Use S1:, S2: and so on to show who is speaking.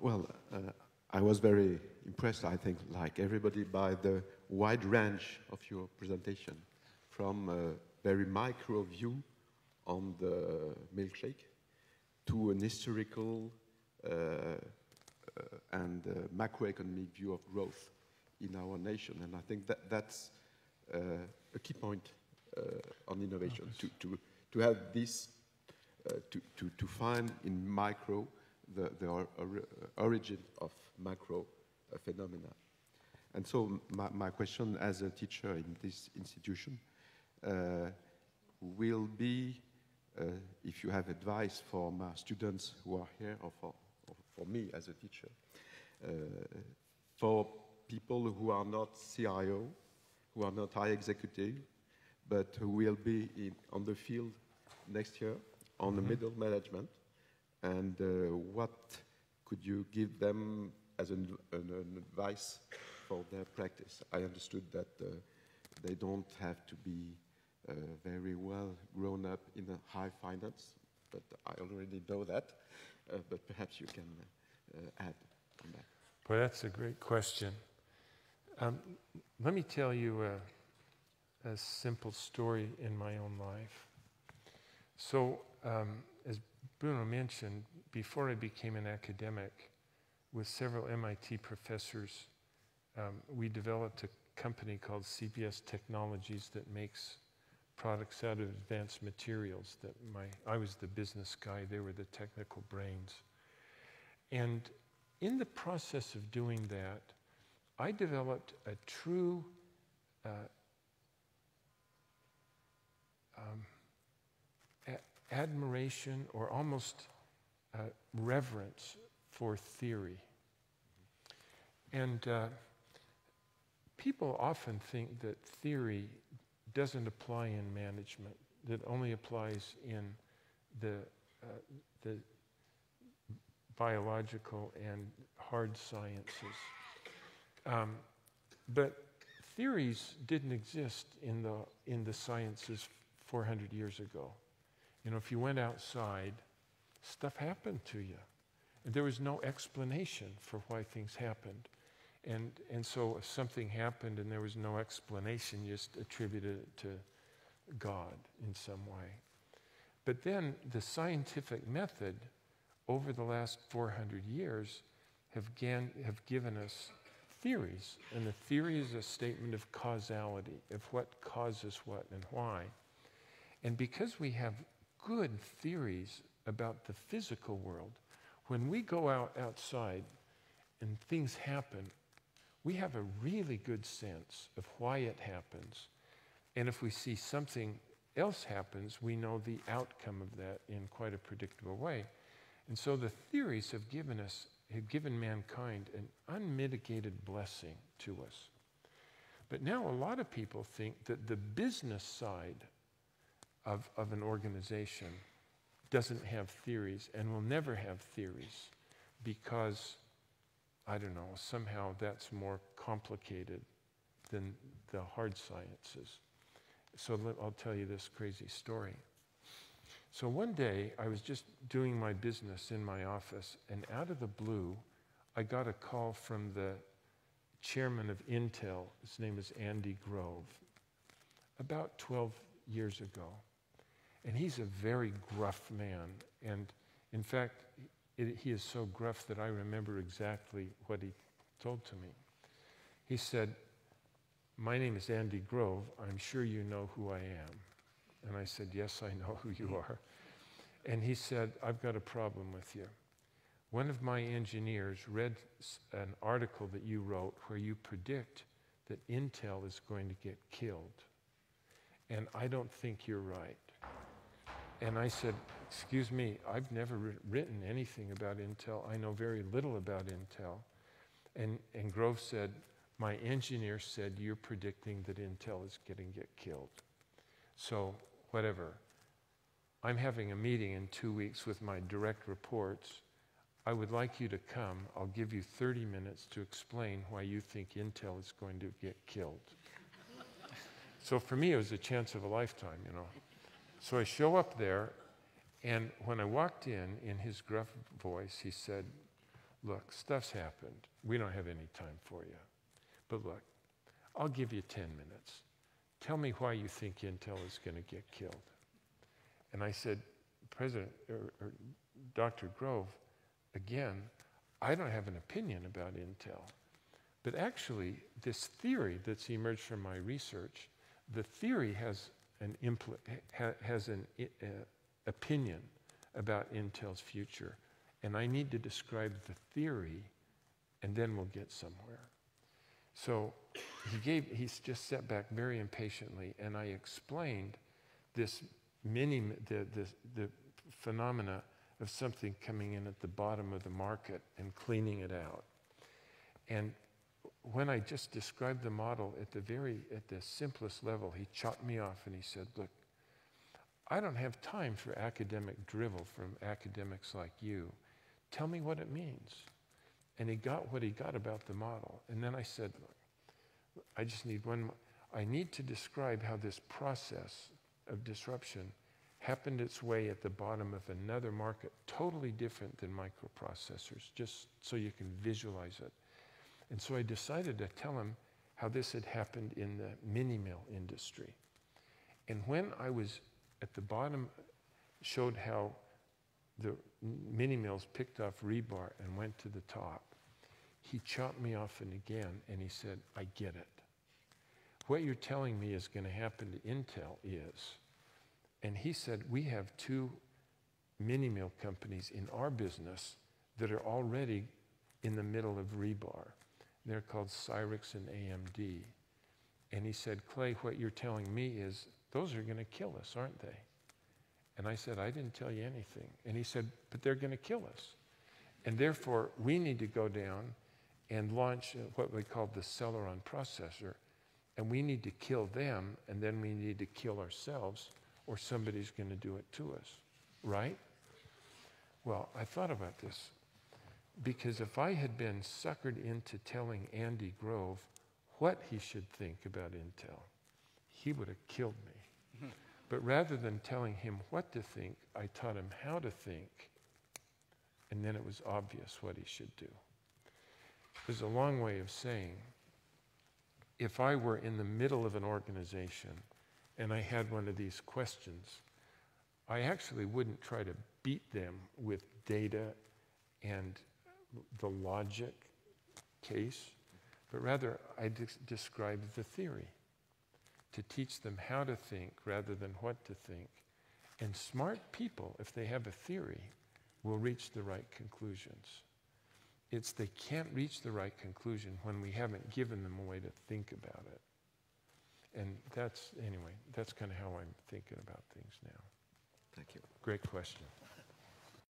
S1: Well, I was very impressed, I think, like everybody, by the wide range of your presentation, from a very micro view on the milkshake to an historical and macroeconomic view of growth in our nation. And I think that that's a key point on innovation, to have this, to find in micro the origin of macro phenomena. And so my question as a teacher in this institution will be, if you have advice for my students who are here, or for me as a teacher, for people who are not CIO, who are not high executive, but who will be on the field next year on the middle management, and what could you give them as an advice for their practice? I understood that they don't have to be very well grown up in a high finance, but I already know that, but perhaps you can add on that.
S2: Well, that's a great question. Let me tell you a simple story in my own life. So, as Bruno mentioned, before I became an academic, with several MIT professors, we developed a company called CBS Technologies that makes products out of advanced materials. I was the business guy, they were the technical brains. And in the process of doing that, I developed a true admiration, or almost reverence, for theory. And people often think that theory doesn't apply in management, that only applies in the biological and hard sciences. But theories didn't exist in the sciences 400 years ago. You know, if you went outside, stuff happened to you. And there was no explanation for why things happened. And so if something happened and there was no explanation, you just attributed it to God in some way. But then the scientific method over the last 400 years have given us theories. And the theory is a statement of causality, of what causes what and why. And because we have good theories about the physical world, when we go outside and things happen, we have a really good sense of why it happens. And if we see something else happens, we know the outcome of that in quite a predictable way. And so the theories have given mankind an unmitigated blessing to us. But now a lot of people think that the business side of an organization doesn't have theories and will never have theories because, I don't know, somehow that's more complicated than the hard sciences. So I'll tell you this crazy story. So one day I was just doing my business in my office, and out of the blue I got a call from the chairman of Intel. His name is Andy Grove, about 12 years ago. And he's a very gruff man. And in fact, he is so gruff that I remember exactly what he told to me. He said, "My name is Andy Grove. I'm sure you know who I am." And I said, "Yes, I know who you are." And he said, "I've got a problem with you. One of my engineers read an article that you wrote where you predict that Intel is going to get killed. And I don't think you're right." And I said, "Excuse me, I've never written anything about Intel. I know very little about Intel." And Grove said, "My engineer said you're predicting that Intel is going to get killed. So, whatever. I'm having a meeting in 2 weeks with my direct reports. I would like you to come. I'll give you 30 minutes to explain why you think Intel is going to get killed." So for me, it was a chance of a lifetime, you know. So I show up there, and when I walked in his gruff voice, he said, look, stuff's happened. We don't have any time for you. But look, I'll give you 10 minutes. Tell me why you think Intel is going to get killed. And I said, Dr. Grove, again, I don't have an opinion about Intel. But actually, this theory that's emerged from my research, the theory has an opinion about Intel's future. And I need to describe the theory, and then we'll get somewhere. So he just sat back very impatiently, and I explained this the phenomena of something coming in at the bottom of the market and cleaning it out. And when I just described the model at the simplest level, he chopped me off and he said, look, I don't have time for academic drivel from academics like you. Tell me what it means. And he got what he got about the model. And then I said, look, I just need one more. I need to describe how this process of disruption happened its way at the bottom of another market, totally different than microprocessors, just so you can visualize it. And so I decided to tell him how this had happened in the mini-mill industry. And when I was at the bottom, showed how the mini-mills picked off rebar and went to the top, he chopped me off again, and he said, I get it. What you're telling me is going to happen to Intel is, and he said, we have 2 mini-mill companies in our business that are already in the middle of rebar. They're called Cyrix and AMD. And he said, Clay, what you're telling me is, those are going to kill us, aren't they? And I said, I didn't tell you anything. And he said, but they're going to kill us. And therefore, we need to go down and launch what we call the Celeron processor. And we need to kill them, and then we need to kill ourselves, or somebody's going to do it to us, right? Well, I thought about this, because if I had been suckered into telling Andy Grove what he should think about Intel, he would have killed me. But rather than telling him what to think, I taught him how to think, and then it was obvious what he should do. There's a long way of saying, if I were in the middle of an organization and I had one of these questions, I actually wouldn't try to beat them with data and the logic case, but rather I describe the theory to teach them how to think rather than what to think. And smart people, if they have a theory, will reach the right conclusions. It's they can't reach the right conclusion when we haven't given them a way to think about it. And that's kind of how I'm thinking about things now.
S1: Thank you.
S2: Great question.